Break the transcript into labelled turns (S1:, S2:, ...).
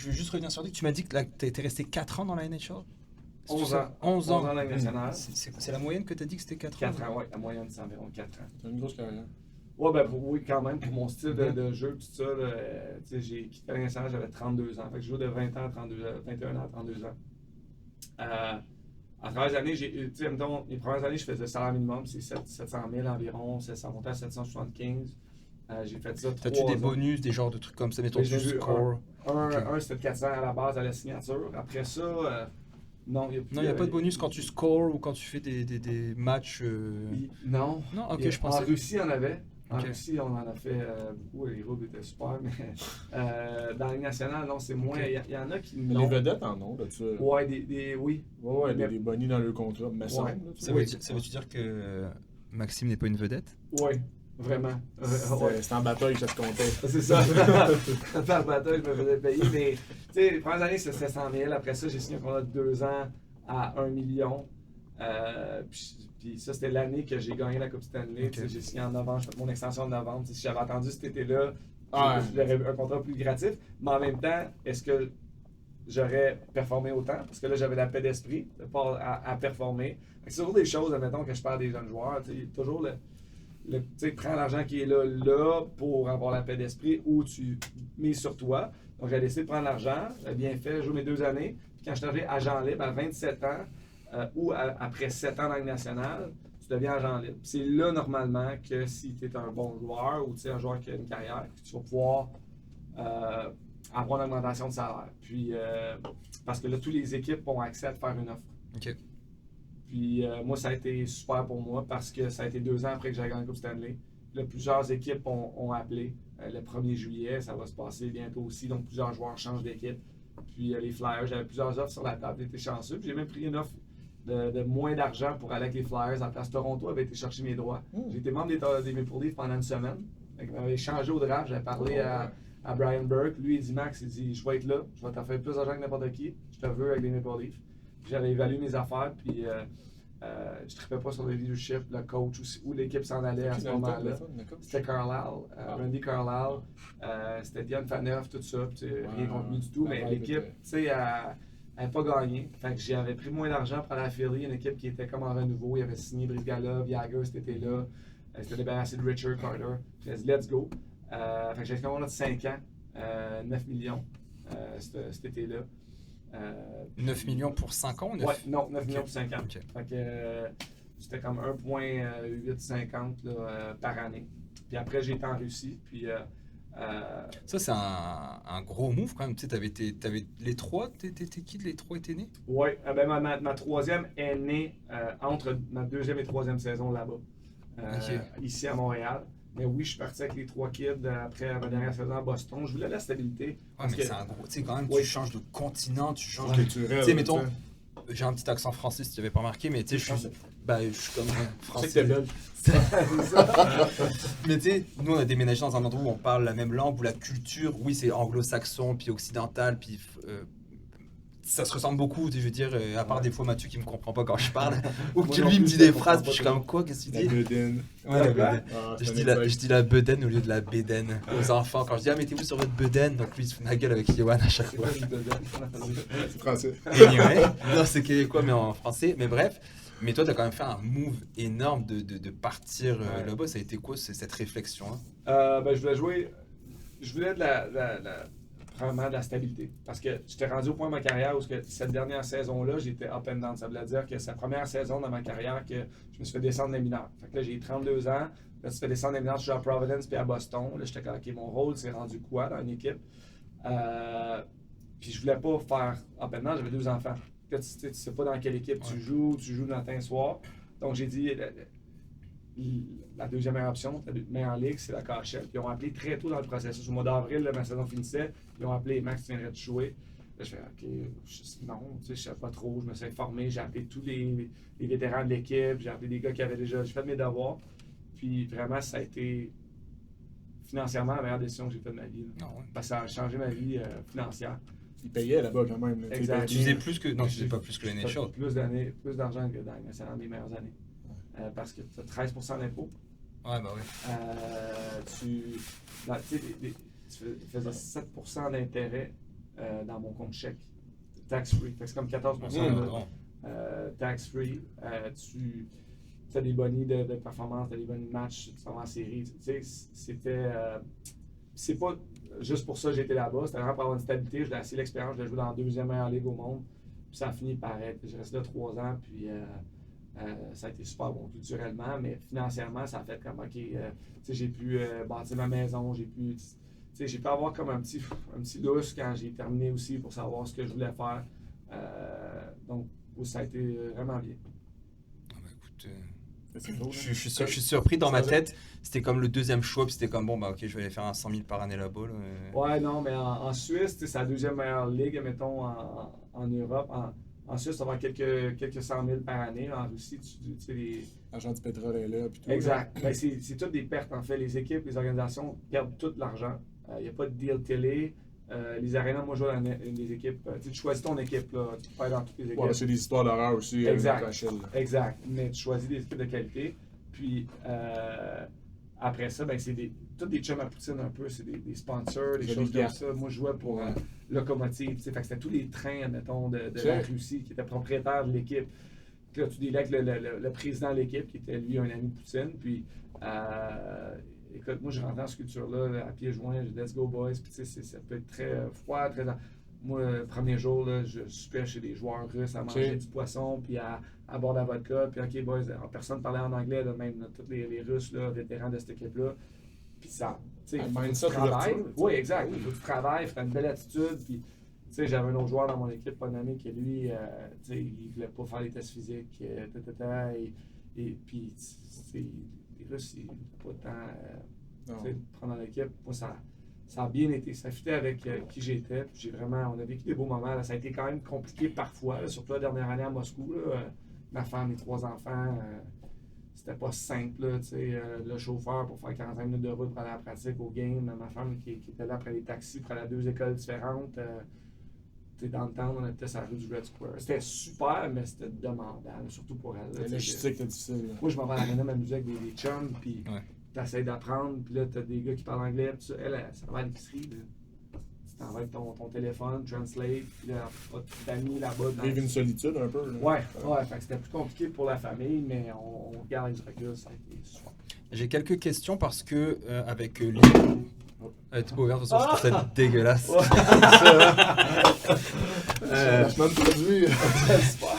S1: veux juste revenir sur Dick. Tu m'as dit que tu étais resté 4 ans dans la NHL?
S2: 11 ans.
S1: 11 ans
S2: dans la Ligue nationale.
S1: C'est la moyenne que tu as dit que c'était 4 ans?
S2: 4 ans, oui. La moyenne, c'est environ 4 ans.
S3: C'est une grosse carrière.
S2: Ouais, ben oui, quand même. Pour mon style de jeu, tout ça, là, j'ai quitté la Ligue nationale, j'avais 32 ans. Fait que je jouais de 20 ans à 21 ans à 32 ans. À travers les années, mettons, les premières années, je faisais le salaire minimum, c'est 700 000 environ, ça montait à 775. J'ai fait ça 3 ans.
S1: T'as-tu des bonus, des genres de trucs comme ça, mettons du score?
S2: Un, c'était de 400 à la base à la signature. Après ça, non, il
S1: n'y a pas de bonus quand tu scores ou quand tu fais des matchs?
S2: Non.
S1: Non, ok, je pensais.
S2: En Russie, il y en avait. En
S1: Ok.
S2: Russie, on en a fait beaucoup, les roubles étaient super, mais dans la Ligue nationale, non, c'est moins.
S1: Ok.
S2: Il y en a qui
S3: Mais
S2: l'ont.
S3: les vedettes en ont, là-dessus.
S2: Ouais, oui.
S3: Ouais,
S2: Mais-
S3: des bonnies dans le contrat, me semble. là, tu
S1: Ça
S3: vois.
S1: veut-tu dire que Maxime n'est pas une vedette?
S2: Oui, vraiment.
S3: C'était en bataille que ça se comptait.
S2: C'est ça. Par bataille, je me faisais payer. Mais, tu sais, les premières années, c'était 700 000. Après ça, j'ai signé un contrat de 2 ans à 1 million. Puis ça, c'était l'année que j'ai gagné la Coupe Stanley.
S1: Ok.
S2: Tu sais, j'ai signé en novembre, j'ai fait mon extension en novembre. Tu sais, si j'avais attendu cet été-là,
S3: Ah,
S2: j'aurais eu un contrat plus lucratif. Mais en même temps, est-ce que j'aurais performé autant? Parce que là, j'avais la paix d'esprit de pas à performer. Fait que c'est toujours des choses, admettons, que je parle des jeunes joueurs. Tu sais, toujours tu sais, prends l'argent qui est là pour avoir la paix d'esprit ou tu mises sur toi. Donc, j'ai décidé de prendre l'argent. J'ai bien fait, j'ai joué mes 2 années. Puis quand je suis arrivé agent libre à 27 ans, ou après 7 ans dans la Ligue nationale, tu deviens agent libre. C'est là, normalement, que si tu es un bon joueur ou un joueur qui a une carrière, que tu vas pouvoir avoir une augmentation de salaire. Puis, parce que là, toutes les équipes ont accès à te faire une offre.
S1: Ok.
S2: Puis moi, ça a été super pour moi parce que ça a été 2 ans après que j'ai gagné la Coupe Stanley. Là, plusieurs équipes ont appelé. Le 1er juillet, ça va se passer bientôt aussi. Donc, plusieurs joueurs changent d'équipe. Puis les Flyers, j'avais plusieurs offres sur la table. J'étais chanceux. Puis j'ai même pris une offre de moins d'argent pour aller avec les Flyers. En place, Toronto avait été chercher mes droits. J'ai été membre des Maple Leafs pendant une semaine. Ils m'avaient changé au draft. J'avais parlé à Brian Burke. Lui, il dit Max, il dit je vais être là. Je vais t'en faire plus d'argent que n'importe qui. Je te veux avec les Maple Leafs. Puis j'avais évalué mes affaires. Puis je ne trippais pas sur le leadership, le coach où l'équipe s'en allait à ce moment-là. C'était Carlisle, Randy Carlisle, c'était Dion Phaneuf, tout ça. Rien contre lui du tout, mais l'équipe, tu sais, elle n'avait pas gagné. Fait que j'avais pris moins d'argent pour aller à Philly, une équipe qui était comme en renouveau. Il avait signé Brizgalov, Jagger cet été-là. C'était débarrassé de Richard Carter. J'ai dit, let's go. Fait que j'ai fait un contrat de 5 ans, 9 millions cet été-là.
S1: 9 millions pour 5 ans ou 9?
S2: Ouais, non, 9 millions pour 5 ans.
S1: Ok.
S2: Fait que c'était comme 1,850 par année. Puis après, j'ai été en Russie. Puis
S1: Ça, c'est un gros move quand même. Tu sais, t'avais les trois, t'es qui? Les trois étaient nés?
S2: oui, ben ma troisième est née entre ma deuxième et troisième saison là-bas, ici à Montréal. Mais oui, je suis parti avec les 3 kids après ma dernière saison à Boston. Je voulais la stabilité.
S1: Ouais, mais c'est un gros. Tu sais, quand même,
S2: Oui.
S1: tu changes de continent, tu changes de.
S3: Culturel.
S1: Tu sais, mettons, j'ai un petit accent français si tu n'avais pas remarqué, mais tu sais, je suis comme
S3: Tu sais que t'es
S1: français.
S3: belge.
S1: Mais tu sais, nous on a déménagé dans un endroit où on parle la même langue, où la culture, oui, c'est anglo-saxon, puis occidental, puis ça se ressemble beaucoup, tu sais, je veux dire, à part des fois Mathieu qui me comprend pas quand je parle, ou qui lui me dit des phrases, puis je suis comme quoi, qu'est-ce que tu
S3: La
S1: dis?
S3: bedaine.
S1: Ouais, la bedaine.
S3: Ah,
S1: Je
S3: c'est
S1: dis,
S3: un
S1: la,
S3: exemple.
S1: je dis la bedaine au lieu de la bédaine aux enfants. Quand je dis, ah, mettez-vous sur votre bedaine, donc lui il se fout de ma gueule avec Yohan à chaque fois.
S3: C'est français.
S1: Anyway, non, c'est québécois, mais en français. Mais bref, mais toi, tu as quand même fait un move énorme de partir là-bas. Ça a été quoi cette réflexion-là?
S2: Ben, je voulais vraiment de la stabilité. Parce que j'étais rendu au point de ma carrière où cette dernière saison-là, j'étais up and down. Ça veut dire que c'est la première saison dans ma carrière que je me suis fait descendre les mineurs. Fait que là, j'ai 32 ans. Là, tu te fais descendre les mineurs, je suis à Providence puis à Boston. Là, j'étais comme, OK, mon rôle, c'est rendu quoi dans une équipe? Puis je voulais pas faire up and down, j'avais 2 enfants. Là, tu sais pas dans quelle équipe tu joues le matin soir. Donc, j'ai dit, la deuxième meilleure option, la meilleure ligue, c'est la KHL. Puis ils ont appelé très tôt dans le processus. Au mois d'avril, là, ma saison finissait. Ils ont appelé Max, tu viendrais te jouer. Là, je fais OK, non, tu sais, je sais pas trop. Je me suis informé. J'ai appelé tous les vétérans de l'équipe. J'ai appelé des gars qui avaient déjà. J'ai fait mes devoirs. Puis vraiment, ça a été financièrement la meilleure décision que j'ai faite de ma vie.
S1: Non, ouais.
S2: Parce que ça a changé ma vie financière.
S3: Ils payaient là-bas quand même. là.
S2: Exact.
S1: Tu faisais plus que. Non, tu faisais pas plus que la
S2: J'ai
S1: NHL.
S2: fait plus d'argent que dans la nationale mes meilleures années. Parce que tu as 13% d'impôts.
S1: Ouais, bah oui.
S2: Tu faisais 7% d'intérêt dans mon compte chèque. Tax-free. Fait que c'est comme 14% tax-free. Tu as des bonnies de performance, tu as des bonnies de match, tu t'en vas en série. Tu sais, c'était. C'est pas juste pour ça que j'étais là-bas. C'était vraiment pour avoir une stabilité. J'ai assez l'expérience. Je l'ai joué dans la deuxième meilleure ligue au monde. Puis ça a fini par être. J'ai resté là 3 ans. Puis ça a été super bon culturellement. Mais financièrement, ça a fait comme OK. Tu sais, j'ai pu bâtir ma maison. J'ai pu avoir comme un petit lousse quand j'ai terminé aussi pour savoir ce que je voulais faire. Donc, ça a été vraiment bien.
S1: Écoute,
S3: C'est cool, hein.
S1: je suis surpris dans ma tête. C'était comme le deuxième choix, puis c'était comme bon, bah ok, je vais aller faire un 100 000 par année là-bas. Là.
S2: Ouais, non, mais en Suisse, c'est la deuxième meilleure ligue, mettons, en Europe. En Suisse, ça va avoir quelques 100 000 par année. En Russie, tu sais, les.
S3: L'argent du pétrole est là. Puis tout,
S2: Exact. Ben, c'est toutes des pertes, en fait. Les équipes, les organisations perdent tout l'argent. Il n'y a pas de deal télé. Les arénas, moi, je joue dans des équipes. Tu choisis ton équipe, là. Tu peux pas aller dans toutes les équipes.
S3: Ouais, c'est des histoires d'horreur aussi.
S2: Exact.
S3: Rachel.
S2: Exact. Mais tu choisis des équipes de qualité. Puis après ça, ben, c'est tous des chums à poutine un peu. C'est des sponsors, des choses comme ça. Moi, je jouais pour Locomotive. Fait que c'était tous les trains, mettons, de la Russie qui étaient propriétaires de l'équipe. Puis là, tu délais avec le président de l'équipe qui était lui un ami de Poutine. Puis écoute, moi, je rentre dans cette culture-là à pieds joints. Je dis let's go, boys. Puis tu sais, ça peut être très froid, très. Moi, le premier jour, là, je soupais chez des joueurs russes à manger du poisson, puis à boire de la vodka. Puis, OK, boys, personne ne parlait en anglais, là, même tous les Russes, là, vétérans de cette équipe-là. Puis ça, tu sais, il faut que tu travailles. Oui, exact. Il faut que tu travailles, il faut une belle attitude. Puis, tu sais, j'avais un autre joueur dans mon équipe, pas de ami, qui lui, tu sais, il voulait pas faire les tests physiques, et puis, tu sais, les Russes, ils n'ont pas de temps prendre dans l'équipe. Moi, ça a bien été. Ça fitait avec qui j'étais. On a vécu des beaux moments. Là. Ça a été quand même compliqué parfois, là, surtout la dernière année à Moscou. Là, ma femme, mes 3 enfants, c'était pas simple. Là, le chauffeur pour faire 45 minutes de route pour aller à la pratique au game. Ma femme qui était là après les taxis pour aller à 2 écoles différentes. Dans le temps, on était sur la rue du Red Square. C'était super, mais c'était demandant, surtout pour elle.
S3: La logistique était difficile. Là.
S2: Moi, je m'en vais à l'arena m'amuser avec des chums. Puis, t'essaies d'apprendre, puis là, t'as des gars qui parlent anglais, puis ça, elle s'en va à l'épicerie, tu t'en vas avec ton téléphone, translate, puis là, pas d'amis là-bas.
S3: Vivre une solitude un peu. Là.
S2: Ouais, fait que c'était plus compliqué pour la famille, mais on regarde avec du recul, ça a été super.
S1: J'ai quelques questions parce que, avec l'île. Tu peux ouvrir, de toute façon, je trouve ça dégueulasse.
S3: La semaine produit.
S2: Super.